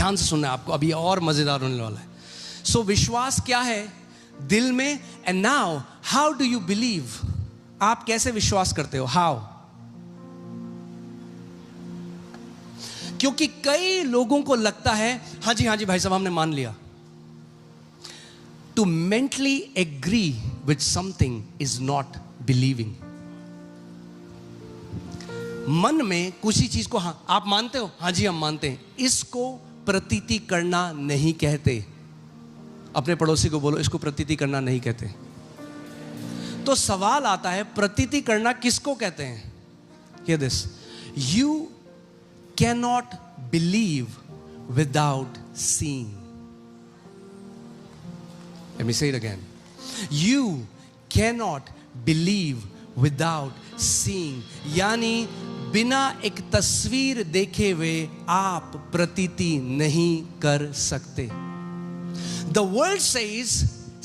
ध्यान से सुनना है आपको, अभी और मजेदार होने वाला है। सो विश्वास क्या है? दिल में। And now how do you believe? आप कैसे विश्वास करते हो? हाउ? क्योंकि कई लोगों को लगता है हाँ जी भाई साहब हमने मान लिया। To mentally agree with something is not believing. मन में किसी चीज को हाँ आप मानते हो, हाँ जी हम मानते हैं, इसको प्रतीति करना नहीं कहते। अपने पड़ोसी को बोलो इसको प्रतीति करना नहीं कहते। तो सवाल आता है प्रतीति करना किसको कहते हैं? Here this, you cannot believe without seeing. Let me say it again. You cannot believe without seeing. यानी बिना एक तस्वीर देखे हुए आप प्रतीति नहीं कर सकते। The world says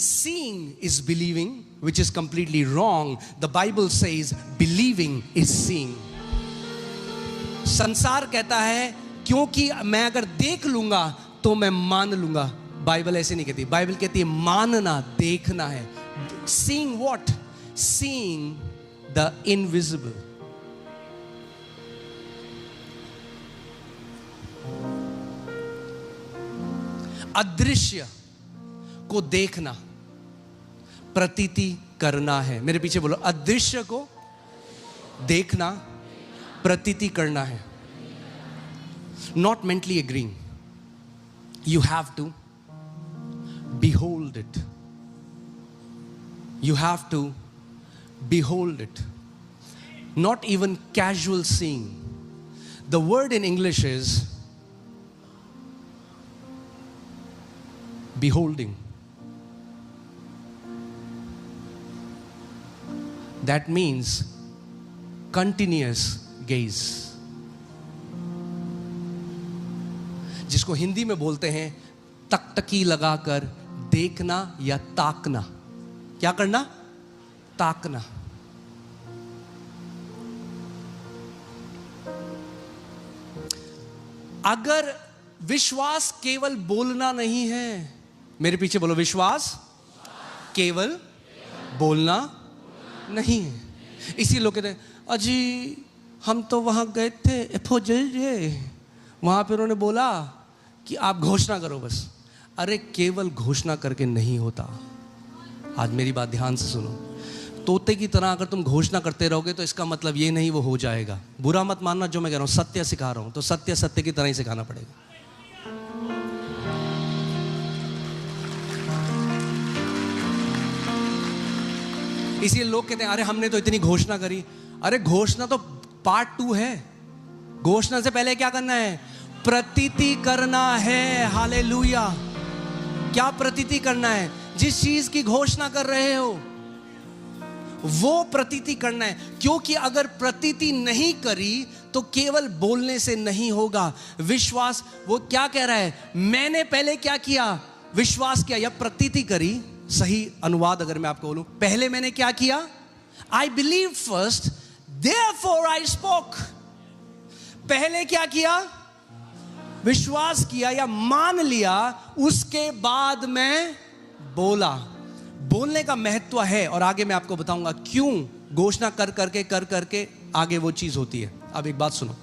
seeing is believing, which is completely wrong. The Bible says believing is seeing. संसार कहता है क्योंकि मैं अगर देख लूंगा तो मैं मान लूंगा। बाइबल ऐसे नहीं कहती, बाइबल कहती है मानना, देखना है। Seeing what? Seeing the invisible. अदृश्य को देखना, प्रतीति करना है। मेरे पीछे बोलो, अदृश्य को देखना, प्रतीति करना है। Not mentally agreeing. You have to behold it. You have to behold it. Not even casual seeing. The word in English is beholding. That means continuous gaze. जिसको हिंदी में बोलते हैं तकतकी लगाकर देखना या ताकना। क्या करना? ताकना। अगर विश्वास केवल बोलना नहीं है, मेरे पीछे बोलो, विश्वास केवल बोलना नहीं है। इसी लोग कहते हैं अजी हम तो वहां गए थे वहां पे उन्होंने बोला कि आप घोषणा करो बस। अरे केवल घोषणा करके नहीं होता। आज मेरी बात ध्यान से सुनो। तोते की तरह अगर तुम घोषणा करते रहोगे तो इसका मतलब ये नहीं वो हो जाएगा। बुरा मत मानना जो मैं कह रहा हूं, सत्य सिखा रहा हूं तो सत्य सत्य की तरह ही सिखाना पड़ेगा। इसलिए लोग कहते हैं अरे हमने तो इतनी घोषणा करी। अरे घोषणा तो पार्ट 2 है। घोषणा से पहले क्या करना है? प्रतीति करना है। हालेलुया। क्या प्रतीति करना है? जिस चीज की घोषणा कर रहे हो वो प्रतीति करना है। क्योंकि अगर प्रतीति नहीं करी तो केवल बोलने से नहीं होगा। विश्वास, वो क्या कह रहा है? मैंने पहले क्या किया? विश्वास किया या प्रतीति करी। सही अनुवाद अगर मैं आपको बोलूं, पहले मैंने क्या किया? I believe first therefore I spoke. पहले क्या किया? विश्वास किया या मान लिया, उसके बाद मैं बोला। बोलने का महत्व है और आगे मैं आपको बताऊंगा क्यों घोषणा कर करके आगे वो चीज होती है। अब एक बात सुनो।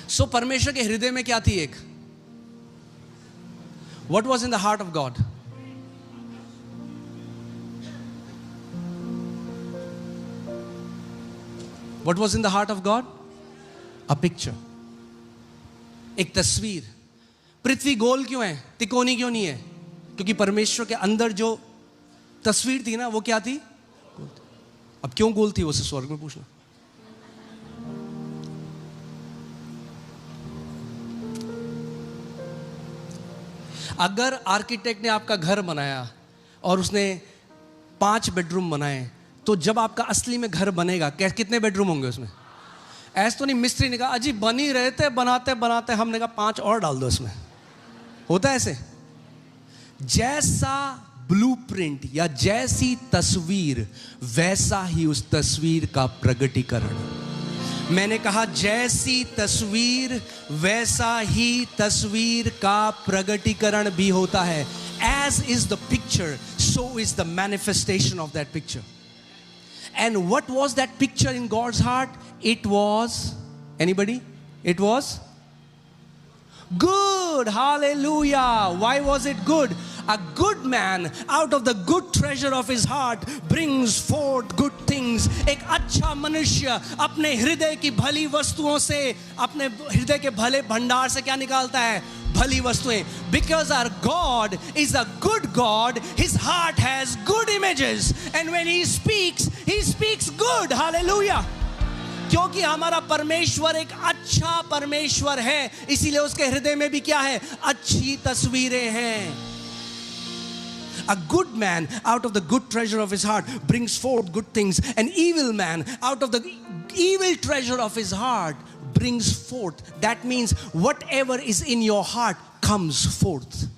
सो परमेश्वर के हृदय में क्या थी? एक what was in the heart of God? What was in the heart of God? A picture, एक तस्वीर। पृथ्वी गोल क्यों है, तिकोनी क्यों नहीं है? क्योंकि परमेश्वर के अंदर जो तस्वीर थी ना वो क्या थी? अब क्यों गोल थी वो स्वर्ग में पूछना। अगर आर्किटेक्ट ने आपका घर बनाया और उसने 5 बेडरूम बनाए तो जब आपका असली में घर बनेगा कितने बेडरूम होंगे उसमें? ऐसा तो नहीं मिस्त्री ने कहा अजी बन ही रहे थे, बनाते बनाते हमने कहा 5 और डाल दो इसमें। होता है ऐसे? जैसा ब्लूप्रिंट या जैसी तस्वीर वैसा ही उस तस्वीर का प्रगटीकरण। मैंने कहा जैसी तस्वीर वैसा ही तस्वीर का प्रगटीकरण भी होता है. As is the picture, so is the manifestation of that picture. And what was that picture in God's heart? It was, anybody? It was good. Hallelujah. Why was it good? A good man out of the good treasure of his heart brings forth good things. एक अच्छा मनुष्य अपने हृदय की भली वस्तुओं से, अपने हृदय के भले भंडार से क्या निकालता है? भली वस्तुएं. Because our God is a good God, His heart has good images, and when He speaks good. Hallelujah. क्योंकि हमारा परमेश्वर एक अच्छा परमेश्वर है, इसीलिए उसके हृदय में भी क्या है? अच्छी तस्वीरें हैं. A good man out of the good treasure of his heart brings forth good things. An evil man out of the evil treasure of his heart brings forth. That means whatever is in your heart comes forth.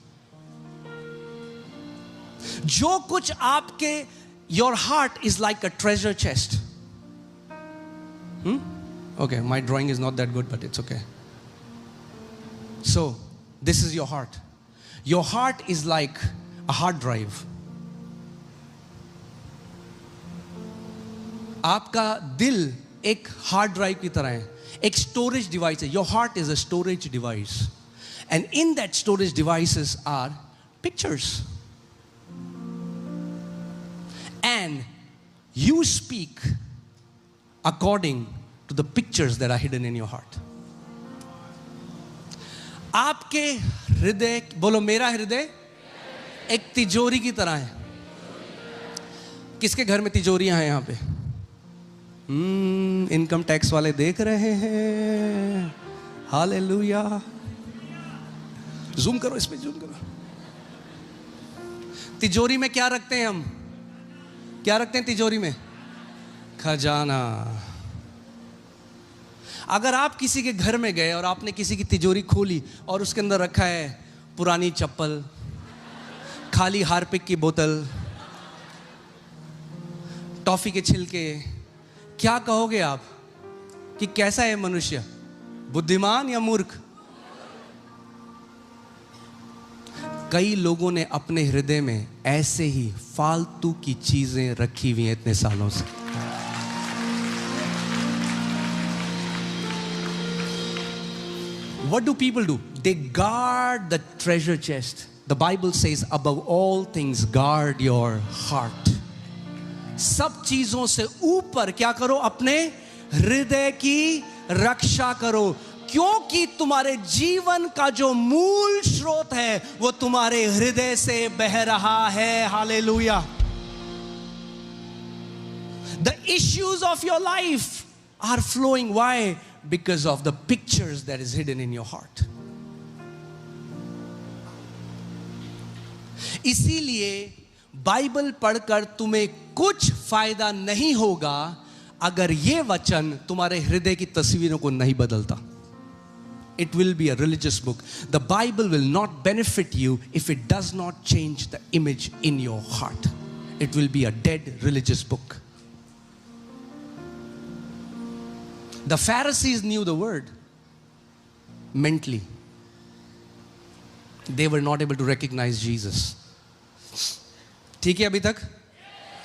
जो कुछ आपके, your heart is like a treasure chest. Okay, my drawing is not that good, but it's okay. So, this is your heart. Your heart is like a hard drive. आपका दिल एक hard drive की तरह है, एक storage device है. Your heart is a storage device, and in that storage devices are pictures, and you speak according to the pictures that are hidden in your heart. आपके हृदय, बोलो मेरा हृदय एक तिजोरी की तरह है. किसके घर में तिजोरियां हैं यहां पे? इनकम टैक्स वाले देख रहे हैं. हालेलुया. जूम करो, इसमें जूम करो. तिजोरी में क्या रखते हैं हम? क्या रखते हैं तिजोरी में? खजाना. अगर आप किसी के घर में गए और आपने किसी की तिजोरी खोली और उसके अंदर रखा है पुरानी चप्पल, खाली हार्पिक की बोतल, टॉफी के छिलके, क्या कहोगे आप कि कैसा है मनुष्य? बुद्धिमान या मूर्ख? कई लोगों ने अपने हृदय में ऐसे ही फालतू की चीजें रखी हुई हैं इतने सालों से. What do people do? They guard the treasure chest. The Bible says, above all things, guard your heart. सब चीजों से ऊपर क्या करो? अपने हृदय की रक्षा करो, क्योंकि तुम्हारे जीवन का जो मूल स्रोत है वो तुम्हारे हृदय से बह रहा है. Hallelujah. The issues of your life are flowing. Why? Because of the pictures that is hidden in your heart. इसीलिए बाइबल पढ़कर तुम्हें कुछ फायदा नहीं होगा अगर ये वचन तुम्हारे हृदय की तस्वीरों को नहीं बदलता. It will be a religious book. The Bible will not benefit you if it does not change the image in your heart. It will be a dead religious book. The Pharisees knew the word mentally. They were not able to recognize Jesus. ठीक है अभी तक?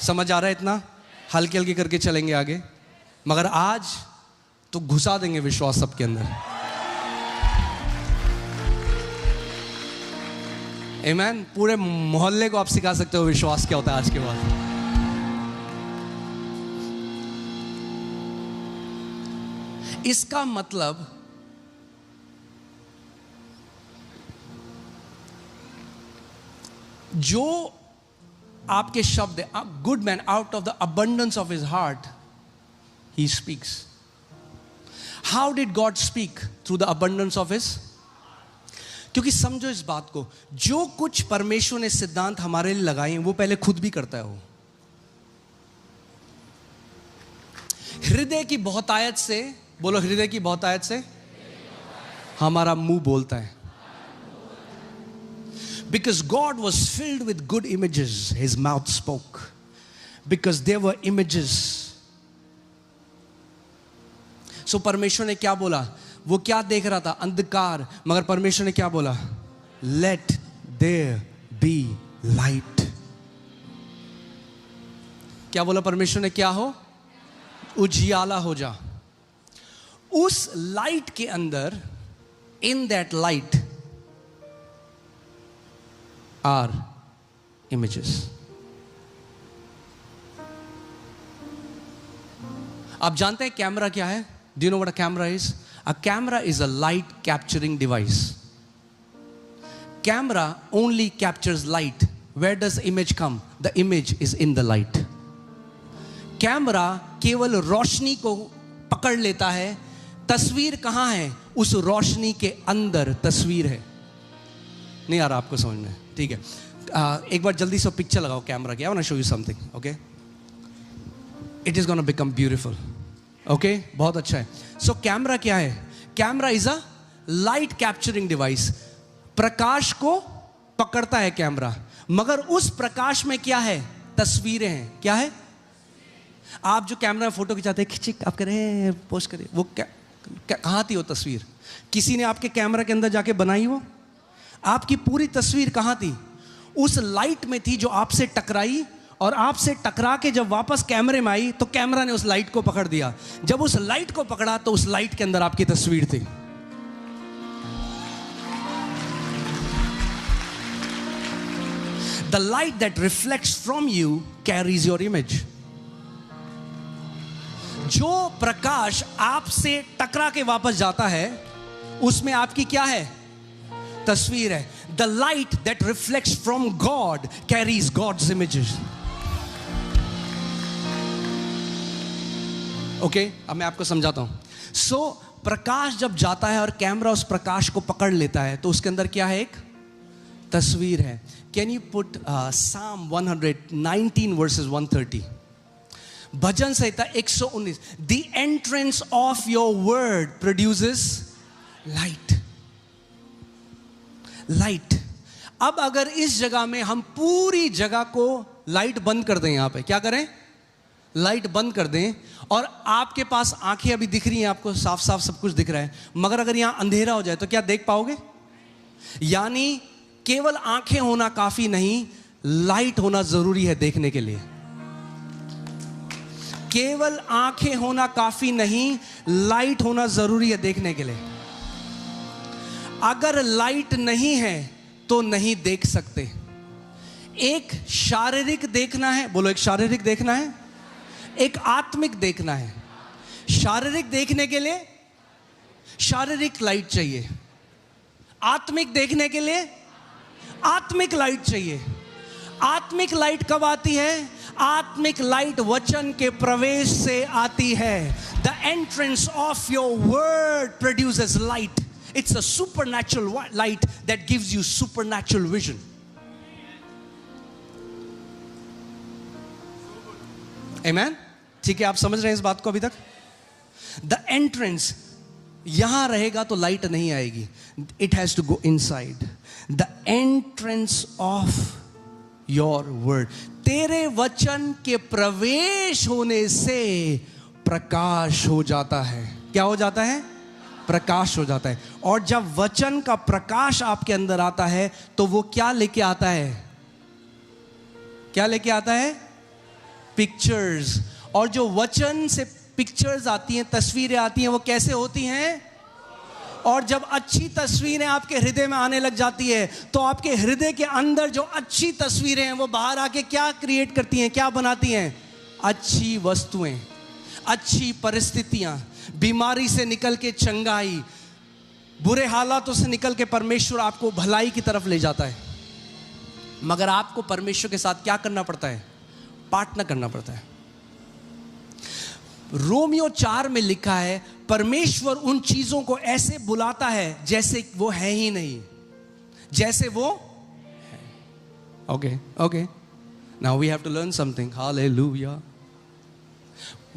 समझ आ रहा है इतना? हल्के हल्के करके चलेंगे आगे, मगर आज तो घुसा देंगे विश्वास सबके अंदर. आमीन. पूरे मोहल्ले को आप सिखा सकते हो विश्वास क्या होता है आज के बाद. इसका मतलब जो आपके शब्द है, good man out of the abundance of his heart he speaks. How did God speak? Through the abundance of his. क्योंकि समझो इस बात को, जो कुछ परमेश्वर ने सिद्धांत हमारे लिए लगाए हैं वो पहले खुद भी करता है. वो हृदय की बहुतायत से, बोलो हृदय की बहुतायत से हमारा मुंह बोलता है. Because God was filled with good images, his mouth spoke. Because there were images. सो परमेश्वर ने क्या बोला? वो क्या देख रहा था? अंधकार, मगर परमेश्वर ने क्या बोला? Let there be light. क्या बोला परमेश्वर ने? क्या हो? उजियाला हो जा। उस लाइट के अंदर, in that light are images. आप जानते हैं कैमरा क्या है? Do you know what a camera is? A camera is a light capturing device. Camera only captures light. Where does image come? The image is in the light. Camera केवल रोशनी को पकड़ लेता है. तस्वीर कहां है? उस रोशनी के अंदर तस्वीर है. नहीं आ रहा आपको समझ में? ठीक है, एक बार जल्दी से पिक्चर लगाओ कैमरा की. I want to show you something. Okay, it is gonna become beautiful. Okay, बहुत अच्छा है. सो कैमरा क्या है? Camera is a light capturing device. प्रकाश को पकड़ता है कैमरा, मगर उस प्रकाश में क्या है? तस्वीरें हैं. क्या है? आप जो कैमरा में फोटो खिंचाते हैं, खिंचिक आप करें, पोस्ट करें, वो कहाँ थी वो तस्वीर? किसी ने आपके कैमरा के अंदर जाके बनाई? वो आपकी पूरी तस्वीर कहाँ थी? उस लाइट में थी जो आपसे टकराई, और आपसे टकरा के जब वापस कैमरे में आई तो कैमरा ने उस लाइट को पकड़ दिया. जब उस लाइट को पकड़ा तो उस लाइट के अंदर आपकी तस्वीर थी. The light that reflects from you carries your image. जो प्रकाश आपसे टकरा के वापस जाता है, उसमें आपकी क्या है? तस्वीर है. The light that reflects from God carries God's images. Okay, अब मैं आपको समझाता हूं. So, प्रकाश जब जाता है और कैमरा उस प्रकाश को पकड़ लेता है, तो उसके अंदर क्या है? एक तस्वीर है. Can you put Psalm 119 verses 130? Bhajan Samhita 119. The entrance of your word produces light. Light. अब अगर इस जगह में हम पूरी जगह को लाइट बंद कर दें, यहां पे क्या करें? लाइट बंद कर दें, और आपके पास आंखें अभी दिख रही हैं, आपको साफ साफ सब कुछ दिख रहा है, मगर अगर यहां अंधेरा हो जाए तो क्या देख पाओगे? यानी केवल आंखें होना काफी नहीं, लाइट होना जरूरी है देखने के लिए. केवल आंखें होना काफी नहीं, लाइट होना जरूरी है देखने के लिए. अगर लाइट नहीं है तो नहीं देख सकते. एक शारीरिक देखना है, बोलो, एक शारीरिक देखना है, एक आत्मिक देखना है. शारीरिक देखने के लिए शारीरिक लाइट चाहिए. आत्मिक देखने के लिए आत्मिक लाइट चाहिए. आत्मिक लाइट कब आती है? आत्मिक लाइट वचन के प्रवेश से आती है. The entrance of your word produces light. It's a supernatural light that gives you supernatural vision. Amen. ठीक है, आप समझ रहे हैं इस बात को अभी तक? द एंट्रेंस यहां रहेगा तो लाइट नहीं आएगी. It has to go inside. The entrance of your word. तेरे वचन के प्रवेश होने से प्रकाश हो जाता है. क्या हो जाता है? प्रकाश हो जाता है. और जब वचन का प्रकाश आपके अंदर आता है तो वो क्या लेके आता है? क्या लेके आता है? पिक्चर्स. और जो वचन से पिक्चर्स आती हैं, तस्वीरें आती हैं, वो कैसे होती हैं? और जब अच्छी तस्वीरें आपके हृदय में आने लग जाती है तो आपके हृदय के अंदर जो अच्छी तस्वीरें हैं वो बाहर आके क्या क्रिएट करती हैं? क्या बनाती हैं? अच्छी वस्तुएं, अच्छी परिस्थितियां. बीमारी से निकल के चंगाई, बुरे हालातों से निकल के परमेश्वर आपको भलाई की तरफ ले जाता है. मगर आपको परमेश्वर के साथ क्या करना पड़ता है? पार्टनर करना पड़ता है. रोमियो 4 में लिखा है, परमेश्वर उन चीजों को ऐसे बुलाता है जैसे वो है ही नहीं, जैसे वो है. Okay okay, now we have to learn something. Hallelujah.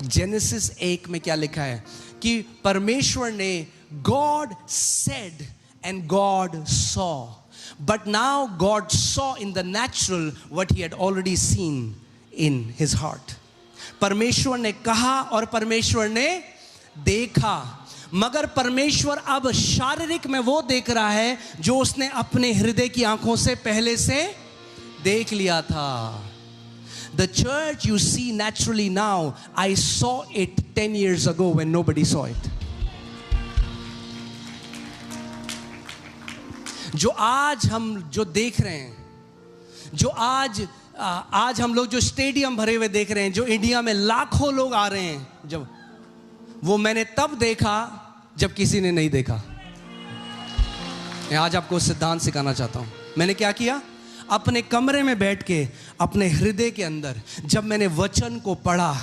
Genesis 1 में क्या लिखा है कि परमेश्वर ने God said and God saw, but now God saw in the natural what he had already seen in his heart. परमेश्वर ने कहा और परमेश्वर ने देखा, मगर परमेश्वर अब शारीरिक में वो देख रहा है जो उसने अपने हृदय की आंखों से पहले से देख लिया था. The church you see naturally now, I saw it 10 years ago when nobody saw it. जो आज हम जो देख रहे हैं, जो आज हम लोग जो स्टेडियम भरे हुए देख रहे हैं, जो इंडिया में लाखों लोग आ रहे हैं, जब वो मैंने तब देखा जब किसी ने नहीं देखा. मैं आज आपको सिद्धांत सिखाना चाहता हूं. मैंने क्या किया? अपने कमरे में बैठ के अपने हृदय के अंदर जब मैंने वचन को पढ़ा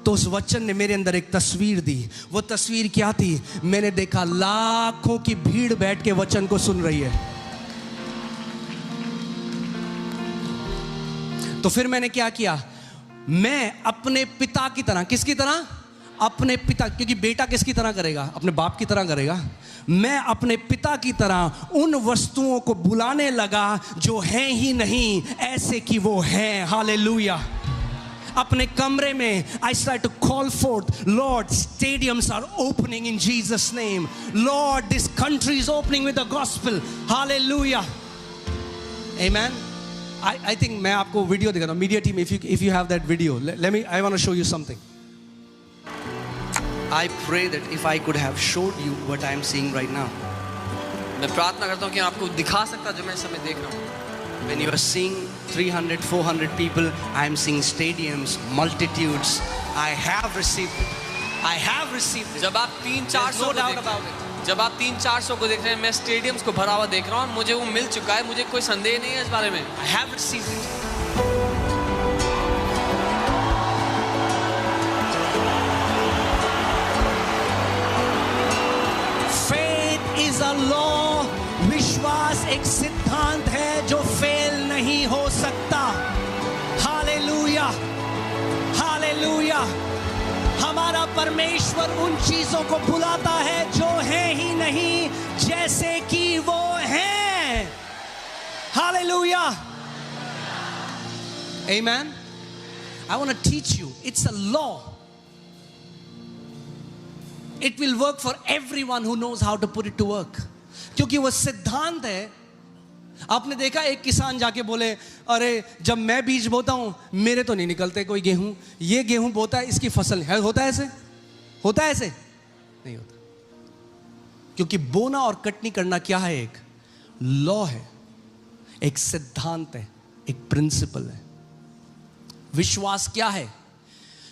तो उस वचन ने मेरे अंदर एक तस्वीर दी. वो तस्वीर क्या थी? मैंने देखा लाखों की भीड़ बैठ के वचन को सुन रही है. तो फिर मैंने क्या किया? मैं अपने पिता की तरह, किसकी तरह? अपने पिता, क्योंकि बेटा किसकी तरह करेगा? अपने बाप की तरह करेगा. मैं अपने पिता की तरह उन वस्तुओं को बुलाने लगा जो हैं ही नहीं, ऐसे कि वो हैं. हालेलुया. अपने कमरे में I started to call forth, Lord, stadiums are opening in Jesus' name. Lord, this country is opening with the gospel. Hallelujah. Amen. I think मैं आपको वीडियो दिखाता हूँ. Media team, if you have that video, let me, I want to show you something. I pray that if I could have showed you what I am seeing right now. मैं प्रार्थना करता हूँ कि आपको दिखा सकता जो मैं इस समय देख रहा हूँ. When you are seeing 300, 400 people, I am seeing stadiums, multitudes. I have received it. I have received it. जब आप 300-400 no doubt about it. जब आप 300-400 को देख रहे हैं, मैं स्टेडियम्स को भरा हुआ देख रहा हूँ. मुझे वो मिल चुका है, मुझे कोई संदेह नहीं है इस बारे में. I have received it. Faith is a law. विश्वास एक सिद्धांत है जो फेल नहीं हो सकता. Hallelujah, hallelujah. हमारा परमेश्वर उन चीजों को बुलाता है जो है ही नहीं, जैसे कि वो हैं. Hallelujah. Amen. I want to teach you. It's a law. It will work for everyone who knows how to put it to work. क्योंकि वो सिद्धांत है. आपने देखा एक किसान जाके बोले, अरे जब मैं बीज बोता हूं मेरे तो नहीं निकलते कोई गेहूं, ये गेहूं बोता है इसकी फसल है. होता है ऐसे? होता है ऐसे? नहीं होता. क्योंकि बोना और कटनी करना क्या है? एक लॉ है, एक सिद्धांत है, एक प्रिंसिपल है. विश्वास क्या है?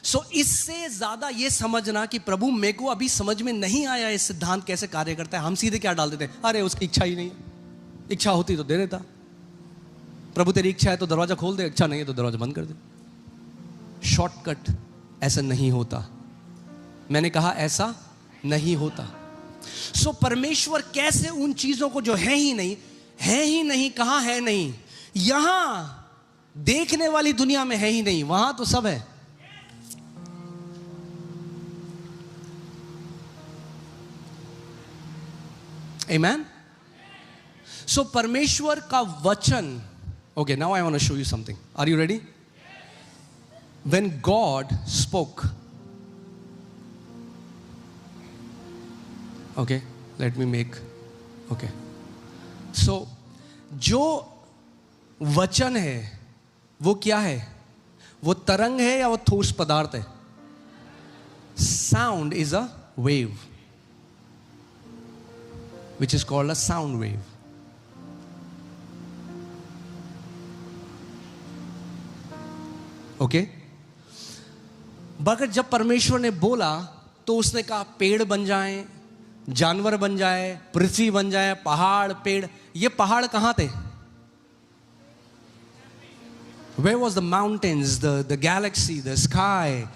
सो इससे ज्यादा ये समझना कि प्रभु मेरे को अभी समझ में नहीं आया ये सिद्धांत कैसे कार्य करता है. हम सीधे क्या डाल देते हैं? अरे उसकी इच्छा ही नहीं है. इच्छा होती तो दे देता. प्रभु तेरी इच्छा है तो दरवाजा खोल दे, इच्छा नहीं है तो दरवाजा बंद कर दे. शॉर्टकट. ऐसा नहीं होता. मैंने कहा ऐसा नहीं होता. सो परमेश्वर कैसे उन चीजों को जो है ही नहीं, है ही नहीं, कहां है नहीं, यहां देखने वाली दुनिया में है ही नहीं, वहां तो सब है. Amen. So परमेश्वर का वचन. Okay, now I want to show you something. Are you ready? When God spoke. Okay, let me make. Okay. So जो वचन है वो क्या है? वो तरंग है या वो ठोस पदार्थ है? Sound is a wave, which is called a sound wave. Okay. मगर जब परमेश्वर ने बोला तो उसने कहा पेड़ बन जाएं, जानवर बन जाए, पृथ्वी बन जाए, पहाड़, पेड़. ये पहाड़ कहां थे? Where was the mountains, the galaxy, the sky?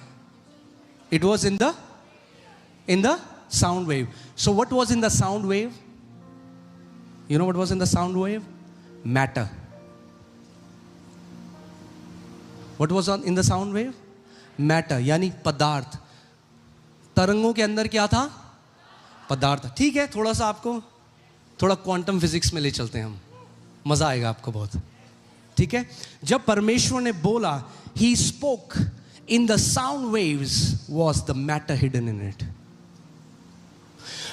It was in the sound wave. So what was in the sound wave? You know what was in the sound wave? Matter. What was in the sound wave? Matter, यानी पदार्थ. तरंगों के अंदर क्या था? पदार्थ. ठीक है, थोड़ा सा आपको थोड़ा क्वांटम फिजिक्स में ले चलते हैं हम, मजा आएगा आपको बहुत. ठीक है. जब परमेश्वर ने बोला, he spoke, in the sound waves was the matter hidden in it.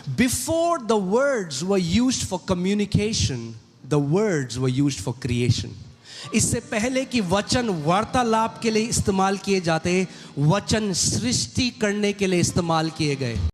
Before the words were used for communication, the words were used for creation. इससे पहले कि वचन वार्तालाप के लिए इस्तेमाल किए जाते, वचन सृष्टि करने के लिए इस्तेमाल किए गए.